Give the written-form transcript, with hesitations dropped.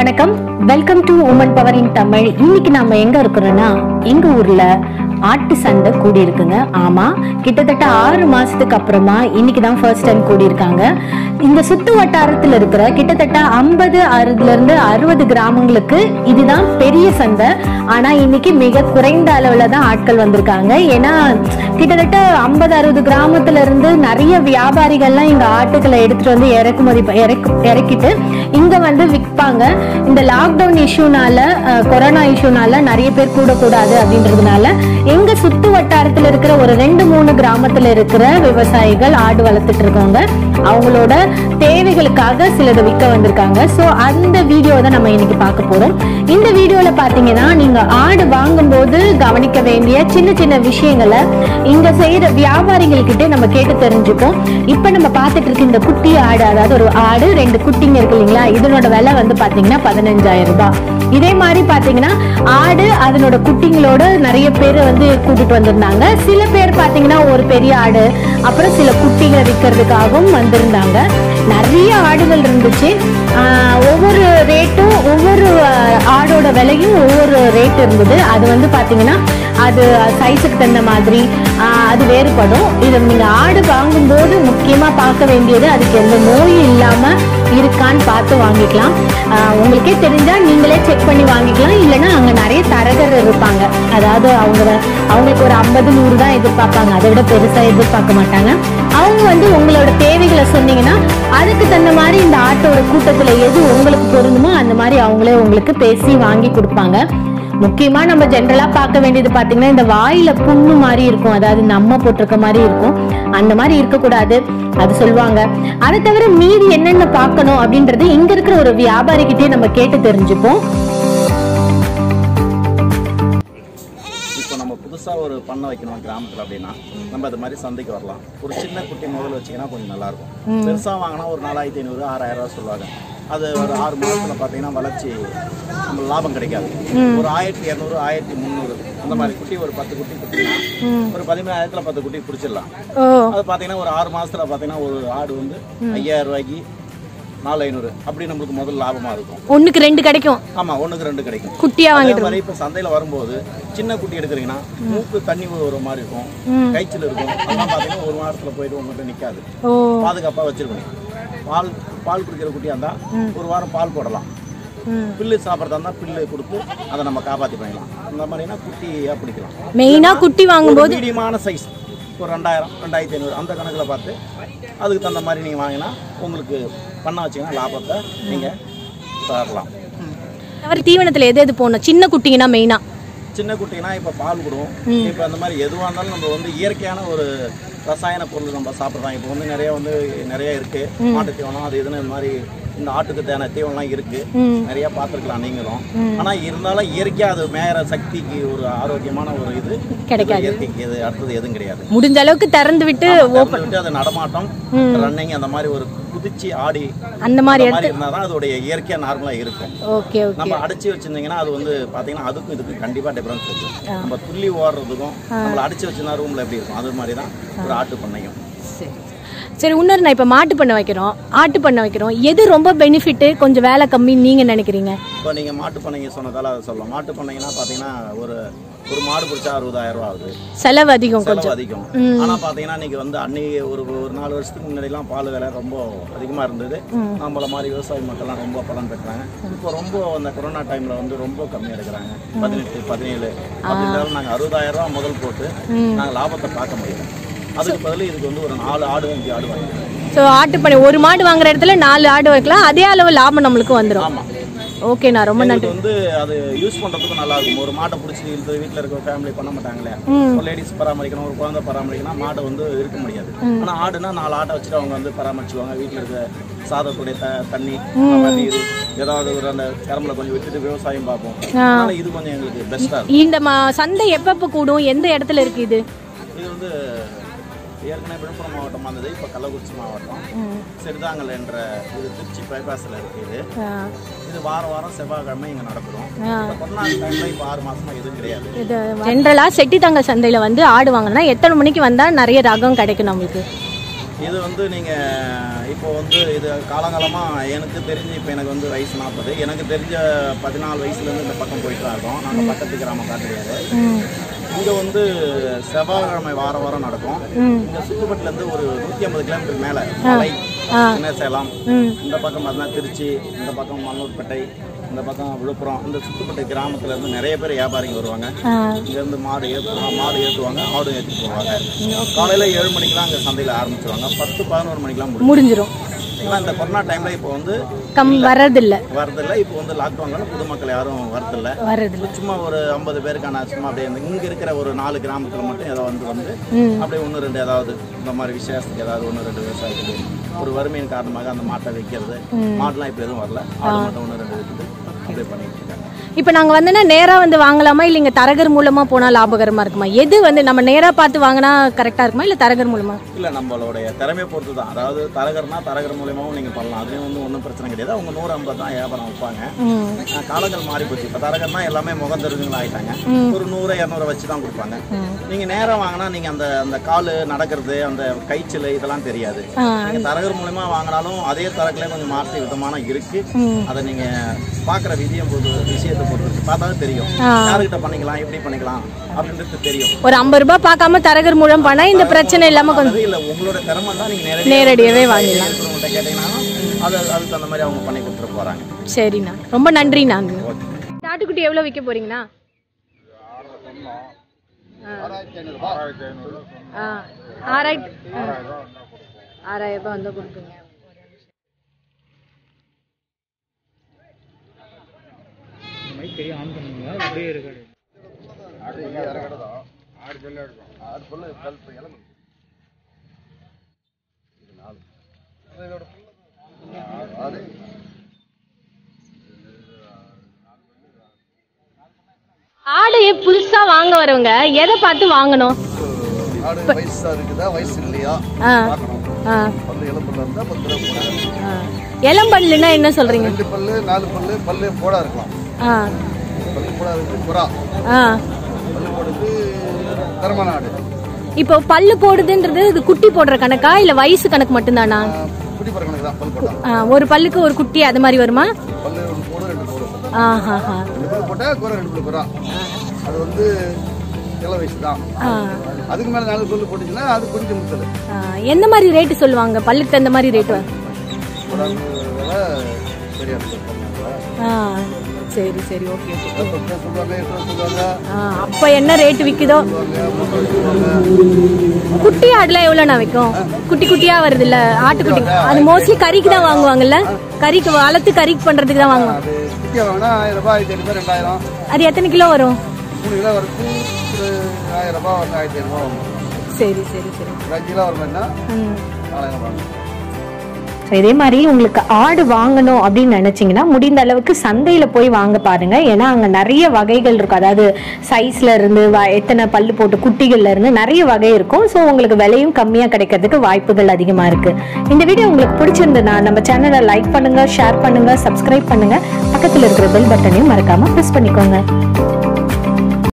வணக்கம், welcome to woman power in Tamil. இன்னைக்கு நாம எங்க இருக்கிறோம்னா, எங்க ஊர்ல ஆட்டு சந்தை கூடி இருக்குங்க. ஆமா, கிட்டத்தட்ட 6 மாசத்துக்கு அப்புறமா இன்னைக்கு தான் ஃபர்ஸ்ட் டைம் கூடி இருக்காங்க. இந்த சுத்து வட்டாரத்துல இருக்கிற கிட்டத்தட்ட 50 கிராமங்களுக்கு இதுதான் பெரிய சந்தை. ஆனா இன்னைக்கு மிக குறைந்த அளவுல தான் ஆட்கள் வந்திருக்காங்க. ஏன்னா கிட்டத்தட்ட 50-60 கிராமத்துல இருந்து நிறைய வியாபாரிகள்லாம் இங்க ஆட்டுக்களை எடுத்துட்டு வந்து இறக்கிட்டு இங்க வந்து விற்பாங்க. இந்த லாக்டவுன் இஷ்யூனால, கொரோனா இஷ்யூனால நிறைய பேர் கூடக்கூடாது அப்படின்றதுனால எங்க சுத்து வட்டாரத்துல இருக்கிற ஒரு 2-3 கிராமத்துல இருக்கிற விவசாயிகள் ஆடு வளர்த்துட்டு இருக்காங்க. அவங்களோட தேவைகளுக்காக சிலது விற்க வந்திருக்காங்க. சோ அந்த வீடியோ தான் நம்ம இன்னைக்கு பார்க்க போறோம். இந்த வீடியோல பாத்தீங்கன்னா, நீங்க ஆடு வாங்கும் போது கவனிக்க வேண்டிய சின்ன சின்ன விஷயங்களை இங்க செய்யற வியாபாரிகள் கிட்ட நம்ம கேட்டு தெரிஞ்சுப்போம். இப்ப நம்ம பார்த்துட்டு இருக்க இந்த குட்டி ஆடு, அதாவது ஒரு ஆடு 2 குட்டிங்க இருக்கு இல்லைங்களா, இதனோட விலை வந்து பாத்தீங்கன்னா 15,000 ரூபாய். இதே மாதிரி பாத்தீங்கன்னா ஆடு அதனோட குட்டிங்களோட நிறைய பேர் வந்து கூட்டிட்டு வந்திருந்தாங்க. சில பேர் பாத்தீங்கன்னா ஒரு பெரிய ஆடு, அப்புறம் சில குட்டிகளை விற்கிறதுக்காகவும் வந்திருந்தாங்க. நிறைய ஆடுகள் இருந்துச்சு. ஒவ்வொரு ரேட்டும், ஒவ்வொரு ஆடோட விலையும் ஒவ்வொரு ரேட் இருந்தது. அது வந்து பாத்தீங்கன்னா அது சைஸுக்கு தகுந்த மாதிரி அது வேறுபடும். இதை நீங்க ஆடு வாங்கும்போது முக்கியமா பார்க்க வேண்டியது, அதுக்கு எந்த நோயும் இல்லாம இருக்கான்னு பார்த்து வாங்கிக்கலாம். உங்களுக்கே தெரிஞ்சா நீங்களே செக் பண்ணி வாங்கிக்கலாம். இல்லைன்னா அங்க நிறைய தரகர் இருப்பாங்க. அதாவது அவங்களுக்கு ஒரு 50-100 தான் எதிர்பார்ப்பாங்க, அதை விட பெருசா எதிர்பார்க்க மாட்டாங்க. அவங்க வந்து உங்களோட தேவைகளை சொன்னீங்கன்னா அதுக்கு தகுந்த மாதிரி இந்த ஆட்டோட கூட்டத்துல எது உங்களுக்கு பொருந்துமோ அந்த மாதிரி அவங்களே உங்களுக்கு பேசி வாங்கி கொடுப்பாங்க. முக்கியமா நம்ம ஜென்ரலா பார்க்க வேண்டியது பாத்தீங்கன்னா, இந்த வாயில புண்ணு மாதிரி இருக்கும், அதாவது நம்ம போட்டிருக்க மாதிரி இருக்கும். அந்த மாதிரி இருக்கக்கூடாது, அது சொல்லுவாங்க. அதை தவிர மீதி என்னென்ன பார்க்கணும் அப்படின்றது இங்க இருக்கிற ஒரு வியாபாரி கிட்டே நம்ம கேட்டு தெரிஞ்சுப்போம். புதுசா ஒரு பண்ணை வைக்கணும் கிராமத்துல அப்படின்னா நம்ம அது மாதிரி சந்தைக்கு வரலாம். ஒரு சின்ன குட்டி முதல்ல வச்சீங்கன்னா கொஞ்சம் நல்லா இருக்கும். பெருசா வாங்கினா ஒரு 4,500-6,000 ரூபாய் சொல்லுவாங்க. அது ஒரு 6 மாசத்துல பாத்தீங்கன்னா வளர்ச்சி நம்ம லாபம் கிடைக்காது. ஒரு 1,200-1,300 அந்த மாதிரி குட்டி, ஒரு 10 குட்டி குட்டினா ஒரு 17,000-ல 10 குட்டி பிடிச்சிடலாம். அது பாத்தீங்கன்னா ஒரு 6 மாசத்துல பாத்தீங்கன்னா ஒரு ஆடு வந்து 5,000 ரூபாய்க்கு 4,500 அப்படி நம்மளுக்கு முதல் லாபமா இருக்கும். 1க்கு 2 கிடைக்கும். ஆமா, 1க்கு 2 கிடைக்கும். குட்டியா வாங்கிட்டு மாதிரி இப்ப சந்தையில வரும்போது சின்ன குட்டி எடுக்கிறீங்கன்னா மூக்கு தண்ணி ஒரு மாதிரி இருக்கும், கைச்சல் இருக்கும். அதெல்லாம் பாத்தீங்கன்னா ஒரு வாரத்துல போயிட்டு உங்ககிட்ட நிக்காது. பாதுகாப்பா வச்சிருக்கணும். பால் குடிக்கிற குட்டியா இருந்தா ஒரு வாரம் பால் போடலாம். பில்லு சாப்பிட்றதா இருந்தா பில்லு கொடுத்து அதை நம்ம காப்பாத்தி பண்ணிக்கலாம். அந்த மாதிரினா குட்டியா பிடிக்கலாம். மெயினா குட்டி வாங்கும்போது மீடியமான சைஸ் ஒரு 2,000-2,500 அந்த கணக்கில் பார்த்து அதுக்கு தகுந்த மாதிரி நீங்கள் வாங்கினா உங்களுக்கு பண்ண வச்சிங்கன்னா லாபத்தை நீங்கள் தரலாம். தீவனத்தில் எது போடணும்? சின்ன குட்டிங்கன்னா மெயினா சின்ன குட்டினா இப்போ பால் கொடுவோம். இப்போ அந்த மாதிரி எதுவாக இருந்தாலும் நம்ம வந்து இயற்கையான ஒரு ரசாயன பொருள் நம்ம சாப்பிட்றோம். இப்போ வந்து நிறைய இருக்கு. மாட்டு தீவனம் அது இதுன்னு இந்த மாதிரி இந்த ஆட்டுக்கு தேவையான தீவனம்லாம் இருக்கு, நிறைய பார்த்துருக்கலாம் நீங்களும். ஆனா இருந்தாலும் இயற்கையா அது மேயற சக்திக்கு ஒரு ஆரோக்கியமான ஒரு இது கிடைக்காது. இயற்கைக்கு இது அடுத்தது எதுவும் கிடையாது. முடிஞ்ச அளவுக்கு திறந்து விட்டு அது நடமாட்டம், ரன்னிங் அந்த மாதிரி ஒரு குதிச்சு ஆடி அந்த மாதிரி இருந்தாதான் அதோடைய இயற்கையா நார்மலா இருக்கும். நம்ம அடிச்சு வச்சிருந்தீங்கன்னா அது வந்து பாத்தீங்கன்னா அதுக்கும் இதுக்கும் கண்டிப்பா டிஃபரன்ஸ் இருக்கு. நம்ம துள்ளி ஓடுறதுக்கும் நம்மள அடிச்சு வச்சிருந்தா ரூம்ல எப்படி இருக்கும், அது மாதிரி தான் ஒரு ஆட்டு பண்ணையும். சரி, இன்னொரு நான் இப்போ மாட்டு பண்ணை வைக்கிறோம், ஆட்டு பண்ணை வைக்கிறோம், எது ரொம்ப பெனிஃபிட்டு, கொஞ்சம் வேலை கம்மி நீங்க நினைக்கிறீங்க? இப்போ நீங்க மாட்டு பண்ணைங்க சொன்னதால அதை சொல்லலாம். மாட்டு பண்ணைங்கன்னா பாத்தீங்கன்னா ஒரு மாடு பிடிச்சா 60,000 ரூபாய் ஆகுது. செலவு அதிகம். ஆனா பாத்தீங்கன்னா நீங்க வந்து அன்னைக்கு ஒரு 4 வருஷத்துக்கு முன்னாடி எல்லாம் பால் விலை ரொம்ப அதிகமா இருந்தது. நம்மள மாதிரி விவசாய மக்கள்லாம் ரொம்ப பலன் பெற்றாங்க. இப்போ ரொம்ப அந்த கொரோனா டைம்ல வந்து ரொம்ப கம்மியா எடுக்கிறாங்க. 18-17 அப்படின்னாலும் நாங்க 60,000 ரூபாய் முதல் போட்டு நாங்க லாபத்தை பார்க்க முடியல. அதுக்கு பதில் இதுக்கு வந்து ஒரு 4 ஆடு 5 ஆடு வாங்கிக்கலாம். ஸோ ஆட்டு பண்ணி ஒரு மாடு வாங்குற இடத்துல 4 ஆடு வைக்கலாம். அதே அளவு லாபம் நம்மளுக்கு வந்துடும். ஆமா, ஓகே, நான் ரொம்ப நன்றி. வந்து அது யூஸ் பண்றதுக்கு நல்லா இருக்கும். ஒரு மாட்டை பிடிச்சி இழுத்து வீட்டில் இருக்க ஃபேமிலி பண்ண மாட்டாங்களே, ஒரு லேடிஸ் பராமரிக்கணும், ஒரு குழந்தை பராமரிக்கணும், மாடை வந்து இருக்க முடியாது. ஆனா ஆடுனா 4 ஆட்டை வச்சுட்டு அவங்க வந்து பராமரிச்சுவாங்க. வீட்டில் இருக்க சாதத்துடைய தண்ணி, நீர், ஏதாவது ஒரு அந்த கிளம்புல கொஞ்சம் விட்டுட்டு விவசாயம் பார்ப்போம். அதனால இது கொஞ்சம் எங்களுக்கு பெஸ்டா இருக்கும். இந்த சந்தை எப்பப்ப கூடும், எந்த இடத்துல இருக்கு இது? இது வந்து ஏற்கனவே விழுப்புரம் மாவட்டம் வந்தது, இப்போ கள்ளக்குறிச்சி மாவட்டம் சிறுதாங்கல் என்ற இது திருச்சி பைபாஸில் இருக்குது. இது வாரம் செவ்வாய்க்கிழமை இங்கே நடக்கிறோம். கொரோனா டைம்ல இப்போ 6 மாசமா எதுவும் கிடையாது. ஜென்ரலா செட்டித்தாங்கல் சந்தையில வந்து ஆடு வாங்கினா எத்தனை மணிக்கு வந்தா நிறைய ரகம் கிடைக்கும் நம்மளுக்கு? இது வந்து நீங்கள் இப்போ வந்து இது காலங்காலமாக எனக்கு தெரிஞ்சு இப்போ எனக்கு வந்து வயசு 40. எனக்கு தெரிஞ்ச 14 வயசுலேருந்து இந்த பக்கம் போயிட்டு தான் இருக்கோம். நாங்கள் பக்கத்து கிராமம் காட்டுறாரு. இங்கே வந்து செவ்வாய்க்கிழமை வாரம் நடக்கும். இங்கே சுற்றுப்பட்டிலேருந்து ஒரு 150 கிலோமீட்டர் மேலே மலை, சின்ன சேலம், இந்த பக்கம் பார்த்தீங்கன்னா திருச்சி, இந்த பக்கம் மண்ணூர்பேட்டை, இந்த பக்கம் விழுப்புரம், இந்த சுற்றுப்பட்ட கிராமத்துல இருந்து நிறைய பேர் வியாபாரிங்க வருவாங்க. இங்கேருந்து மாடு ஏற்றுவாங்க, ஆடு ஏற்றிட்டு போவாங்க. காலையில் 7 மணிக்கெலாம் அங்கே சந்தையில் ஆரம்பிச்சிருவாங்க. 10-11 மணிக்கெலாம் முடிஞ்சிடும். ஏன்னா இந்த கொரோனா டைமில் இப்போ வந்து வரதில்லை. இப்போ வந்து லாக்டவுனால பொதுமக்கள் யாரும் வரதில்லை. சும்மா ஒரு 50 பேருக்கான சும்மா அப்படியே இங்கே இருக்கிற ஒரு 4 கிராமத்தில் மட்டும் ஏதோ வந்து அப்படியே 1-2 ஏதாவது இந்த மாதிரி விசேஷத்துக்கு ஏதாவது 1-2 விவசாயிகள் ஒரு வறுமையின் காரணமாக அந்த மாட்டை வைக்கிறது. மாடெலாம் இப்போ எதுவும் வரல, ஆடு மட்டும் 1-2 இருக்குது. அப்படியே பண்ணிட்டு இருக்காங்க. இப்போ நாங்கள் வந்தோன்னா நேராக வந்து வாங்கலாமா இல்லை இங்கே தரகர் மூலமாக போனால் லாபகரமாக இருக்குமா? எது வந்து நம்ம நேராக பார்த்து வாங்கினா கரெக்டாக இருக்குமா இல்லை தரகர் மூலமாக? இல்லை, நம்மளுடைய திறமையை பொறுத்து தான். அதாவது தரகர் மூலியமாகவும் நீங்கள் பண்ணலாம். அதுலேயும் வந்து ஒன்றும் பிரச்சனை கிடையாது. அவங்க 150 தான் வியாபாரம் வைப்பாங்க. காலங்கள் மாறி போச்சு. இப்போ தரகர்னா எல்லாமே முகம் தெரிஞ்சுங்களா ஆகிட்டாங்க. ஒரு 100-200 வச்சு தான் கொடுப்பாங்க. நீங்கள் நேராக வாங்கினா நீங்கள் அந்த கால் நடக்கிறது, அந்த கைச்சல் இதெல்லாம் தெரியாது. நீங்கள் தரகர் மூலயமா வாங்கினாலும் அதே தரக்குலேயே கொஞ்சம் மாற்றி விதமான இருக்கு. அதை நீங்கள் பார்க்குற விஷயத்தை பொறுத்து பார்த்தா தெரியும். யாருக்கிட்ட பண்ணிக்கலாம், எப்படி பண்ணிக்கலாம் அப்படின்றது தெரியும். ஒரு 50 ரூபாய் பார்க்காம தரகர் மூலம் பண்ணா இந்த பிரச்சனை இல்லாம கொஞ்சம் இல்ல, உங்களோட திறமை தான் நீங்க நேரடியாவே வாங்கிடலாம். கேட்டீங்கன்னா அதுக்கு அந்த மாதிரி அவங்க பண்ணி கொடுத்துட்டு போறாங்க. சரிண்ணா, ரொம்ப நன்றி. நாங்க ஆட்டுக்குட்டி எவ்வளவு விற்க போறீங்கண்ணா? 6,000 ரூபாய் வந்து கொடுப்பீங்க. ஆடு புதுசா வாங்க வரவங்க எதை பார்த்து வாங்கணும்? ஆடு வயசா இருக்குதா, வயசு இல்லையா பார்க்கணும். எலும்புல இருந்தா 10 ரூபா போடா. எலம்பல்லுன்னா என்ன சொல்றீங்க? 2 பல்லு 4 பல்லு பல்லு போடா இருக்கலாம். பல்லு போடா இருக்கு புறா. பல்லு போடுது தரமான ஆடு. இப்போ பல்லு போடுதுன்றது இது குட்டி போடுற கணக்கா இல்ல வயசு கணக்கு மட்டும்தானா? குட்டி போடுற கணக்கு தான். பல்லு போட்டா ஒரு பல்லுக்கு ஒரு குட்டி அது மாதிரி வருமா? பல்லு 1 போடு 2 போடு. 2 பல்லு போட்டா குறை 2 பல்லு குறா. அது வந்து இள வயசு தான். அதுக்கு மேல 4 பல்லு போட்டுச்சுன்னா அது கொஞ்சம் முத்தல். எந்த மாதிரி ரேட் சொல்லுவாங்க? பல்லுக்கு தகுந்த மாதிரி ரேட் சரி சரி ஓகே. அப்ப என்ன ரேட் விக்குதோ? குட்டி ஆடுலாம் எவ்வளோண்ணா விற்கும்? குட்டி குட்டியா வருது இல்ல ஆட்டுக்குட்டி, அது மோஸ்ட்லி கறிக்கு தான் வாங்குவாங்கல்ல? கறிக்கு வளர்த்து கறிக்கு பண்றதுக்கு தான் வாங்குவாங்க. அது எத்தனை கிலோ வரும்? 3 கிலோ வரைக்கும் 1000 ரூபாய் 1500 வரும். சரி சரி சரி. 5 கிலோ வரும்னா 4000 ரூபாய். இதே மாதிரி உங்களுக்கு ஆடு வாங்கணும் அப்படின்னு நினைச்சீங்கன்னா முடிந்த அளவுக்கு சந்தையில போய் வாங்க பாருங்க. ஏன்னா அங்க நிறைய வகைகள் இருக்கும். அதாவது சைஸ்ல இருந்து எத்தனை பல்லு போட்டு குட்டிகள்ல இருந்து நிறைய வகை இருக்கும். ஸோ உங்களுக்கு விலையும் கம்மியா கிடைக்கிறதுக்கு வாய்ப்புகள் அதிகமா இருக்கு. இந்த வீடியோ உங்களுக்கு பிடிச்சிருந்ததுன்னா நம்ம சேனலை லைக் பண்ணுங்க, ஷேர் பண்ணுங்க, சப்ஸ்கிரைப் பண்ணுங்க. பக்கத்துல இருக்கிற பெல் பட்டனையும் மறக்காம பிரஸ் பண்ணிக்கோங்க.